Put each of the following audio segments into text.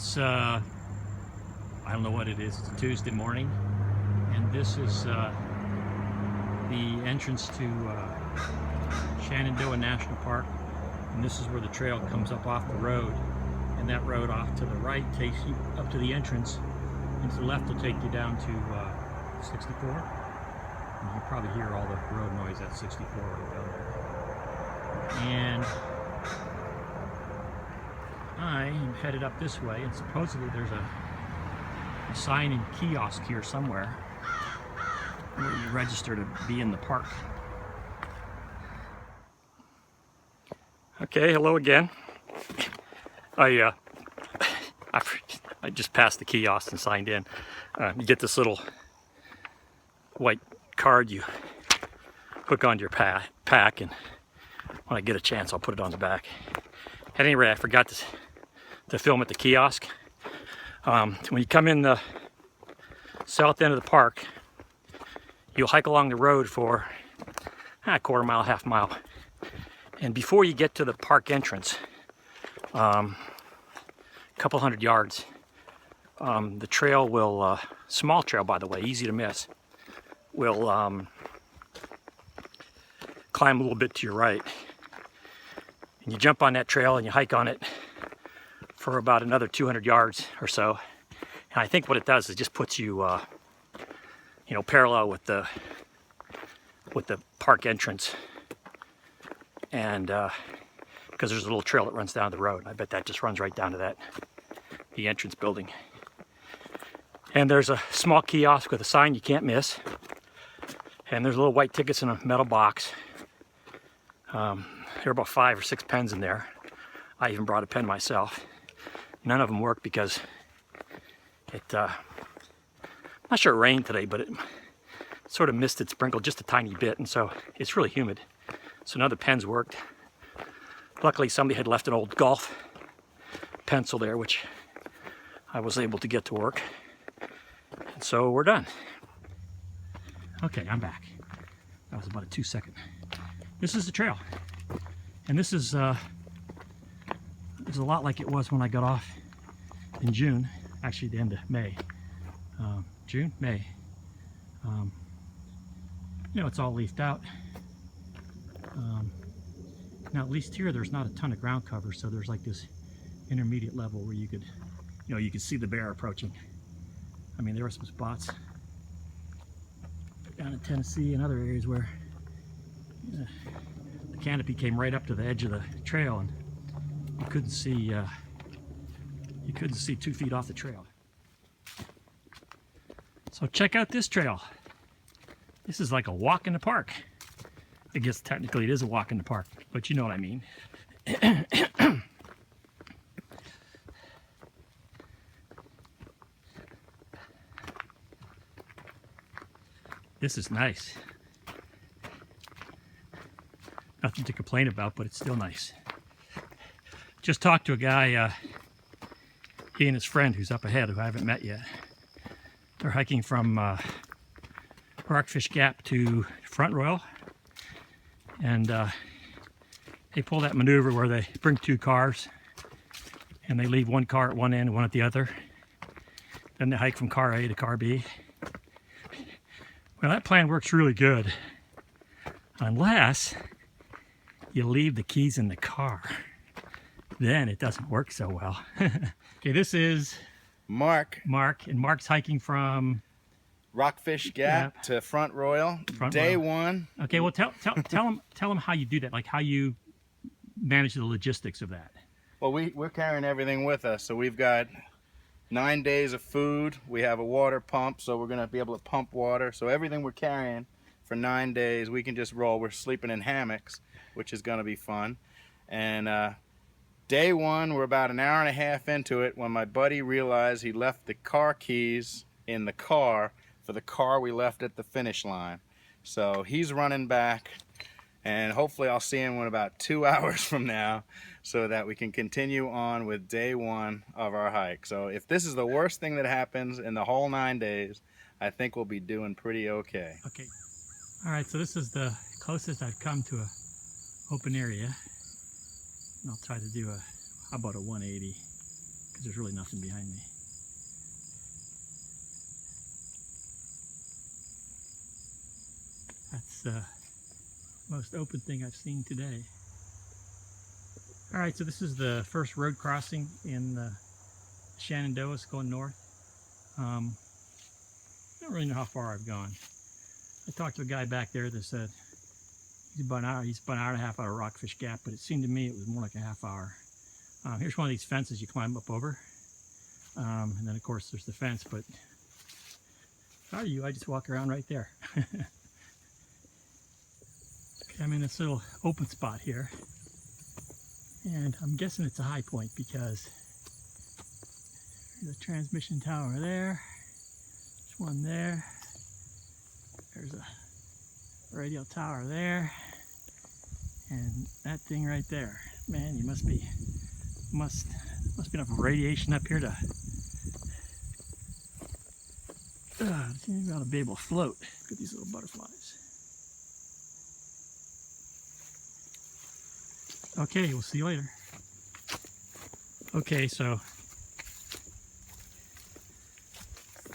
It's I don't know what it is. It's a Tuesday morning, and this is the entrance to Shenandoah National Park, and this is where the trail comes up off the road, and that road off to the right takes you up to the entrance, and to the left will take you down to 64. And you can probably hear all the road noise at 64 right down there. And I am headed up this way, and supposedly there's a sign and kiosk here somewhere where you register to be in the park. Okay, hello again. I just passed the kiosk and signed in. You get this little white card you hook onto your pack, and when I get a chance I'll put it on the back. At any rate, I forgot to film at the kiosk. When you come in the south end of the park, you'll hike along the road for a quarter mile, half mile. And before you get to the park entrance, a couple hundred yards, the trail will, small trail by the way, easy to miss, will climb a little bit to your right. And you jump on that trail and you hike on it for about another 200 yards or so. And I think what it does is just puts you, parallel with the park entrance. And because there's a little trail that runs down the road. I bet that just runs right down to the entrance building. And there's a small kiosk with a sign you can't miss. And there's little white tickets in a metal box. There are about 5 or 6 pens in there. I even brought a pen myself. None of them work because I'm not sure it rained today, but it sort of misted, sprinkled just a tiny bit, and so it's really humid. So none of the pens worked. Luckily, somebody had left an old golf pencil there, which I was able to get to work. And so we're done. Okay, I'm back. That was about a 2-second. This is the trail. And this is a lot like it was when I got off in June, actually the end of May. June? May. It's all leafed out. Now at least here there's not a ton of ground cover, so there's like this intermediate level where you could, you could see the bear approaching. I mean, there were some spots down in Tennessee and other areas where the canopy came right up to the edge of the trail, and you couldn't see 2 feet off the trail. So check out this trail. This is like a walk in the park. I guess technically it is a walk in the park, but you know what I mean. This is nice. Nothing to complain about, but it's still nice. Just talked to a guy, he and his friend who's up ahead, who I haven't met yet. They're hiking from Rockfish Gap to Front Royal, and they pull that maneuver where they bring 2 cars and they leave 1 car at one end and 1 at the other. Then they hike from car A to car B. Well, that plan works really good, unless you leave the keys in the car. Then it doesn't work so well. Okay, this is Mark, and Mark's hiking from Rockfish Gap to Front Royal, day 1. Okay, well tell him how you do that, like how you manage the logistics of that. Well, we're carrying everything with us, so we've got 9 days of food. We have a water pump, so we're gonna be able to pump water. So everything we're carrying for 9 days, we can just roll. We're sleeping in hammocks, which is gonna be fun. And day 1, we're about an hour and a half into it when my buddy realized he left the car keys in the car for the car we left at the finish line. So he's running back, and hopefully I'll see him in about 2 hours from now so that we can continue on with day 1 of our hike. So if this is the worst thing that happens in the whole 9 days, I think we'll be doing pretty okay. Okay. All right, so this is the closest I've come to a open area. And I'll try to do how about a 180? because there's really nothing behind me. That's the most open thing I've seen today. All right, so this is the first road crossing in Shenandoah going north. I don't really know how far I've gone. I talked to a guy back there that said he's about an hour and a half out of Rockfish Gap, but it seemed to me it was more like a half hour. Here's one of these fences you climb up over. And then of course there's the fence, but if I were you, I just walk around right there. Okay, I'm in this little open spot here. And I'm guessing it's a high point because there's a transmission tower there. There's one there. There's a radio tower there. And that thing right there. Man, you must be enough radiation up here to you ought to be able to float. Look at these little butterflies. Okay, we'll see you later. Okay, so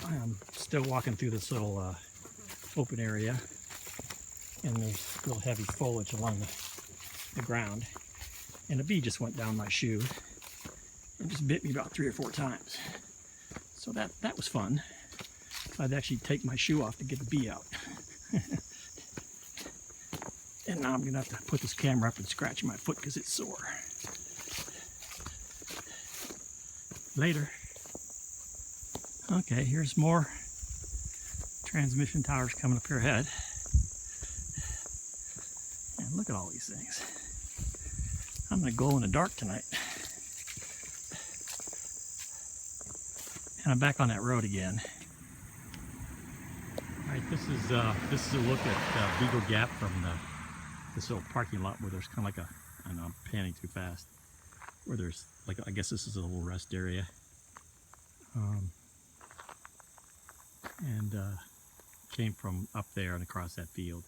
I'm still walking through this little open area, and there's real heavy foliage along the ground, and a bee just went down my shoe and just bit me about 3 or 4 times. So that was fun. I'd actually take my shoe off to get the bee out. And now I'm gonna have to put this camera up and scratch my foot because it's sore. Later. Okay, here's more transmission towers coming up here ahead. And look at all these things. I'm gonna glow in the dark tonight. And I'm back on that road again. All right, this is a look at Beagle Gap from this little parking lot where there's kind of like I know I'm panning too fast, where there's like, I guess this is a little rest area. And came from up there and across that field.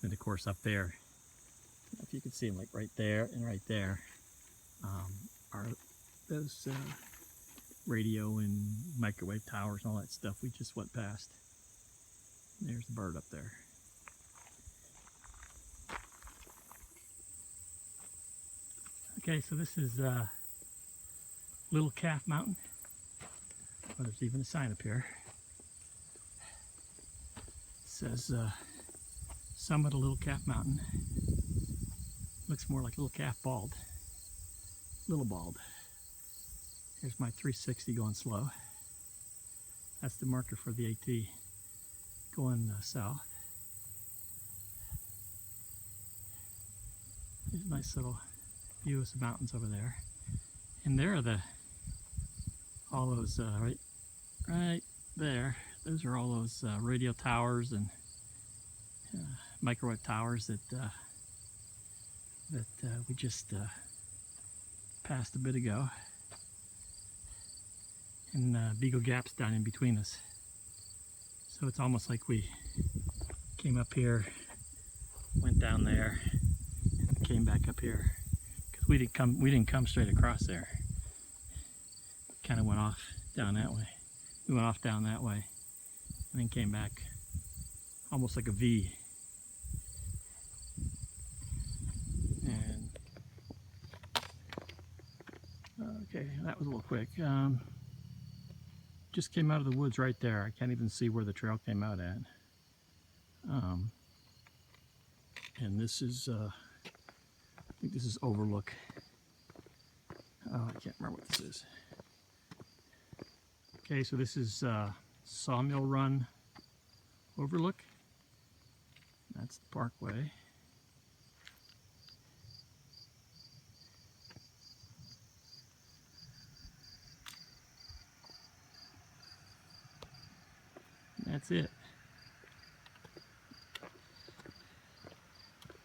And of course up there, if you can see them like right there and right there, are those radio and microwave towers and all that stuff we just went past. There's the bird up there. Okay, so this is Little Calf Mountain. Well, there's even a sign up here. It says Summit of Little Calf Mountain. Looks more like Little Calf Bald. Little Bald. Here's my 360 going slow. That's the marker for the AT going south. There's a nice little view of some mountains over there. And there are all those right there. Those are all those radio towers and microwave towers that we just passed a bit ago. And Beagle Gap's down in between us. So it's almost like we came up here, went down there, and came back up here. Because we didn't come straight across there. Kind of went off down that way. We went off down that way, and then came back almost like a V. And okay, that was a little quick. Just came out of the woods right there. I can't even see where the trail came out at. And this is, I think this is Overlook. Oh, I can't remember what this is. Okay, so this is Sawmill Run Overlook. That's the parkway. That's it.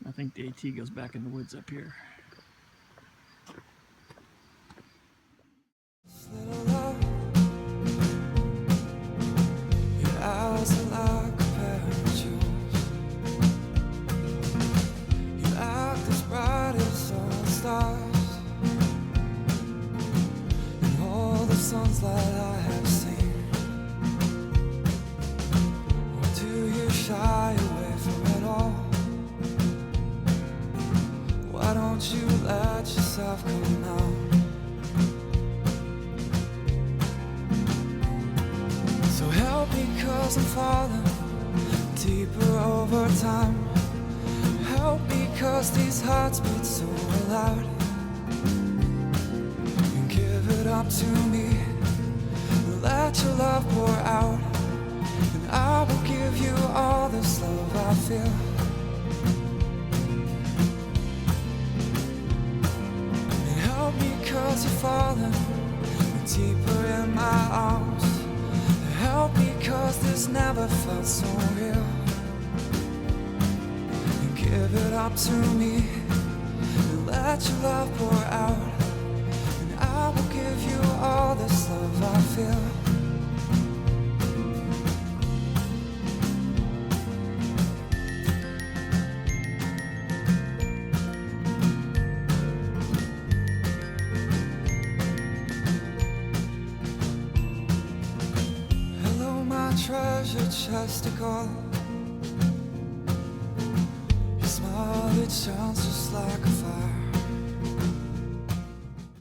I think the AT goes back in the woods up here. Your eyes are like a pair of jewels. You act as bright as all stars, and all the have come out. So help me, 'cause I'm falling deeper over time. Help me, 'cause these hearts beat so loud. And give it up to me, let your love pour out, and I will give you all this love I feel. And help me, 'cause you're falling deeper in my arms. Help me, 'cause this never felt so real. And give it up to me, and let your love pour out, and I will give you all this love I feel. Treasure chest of gold. Your smile, it shines just like a fire.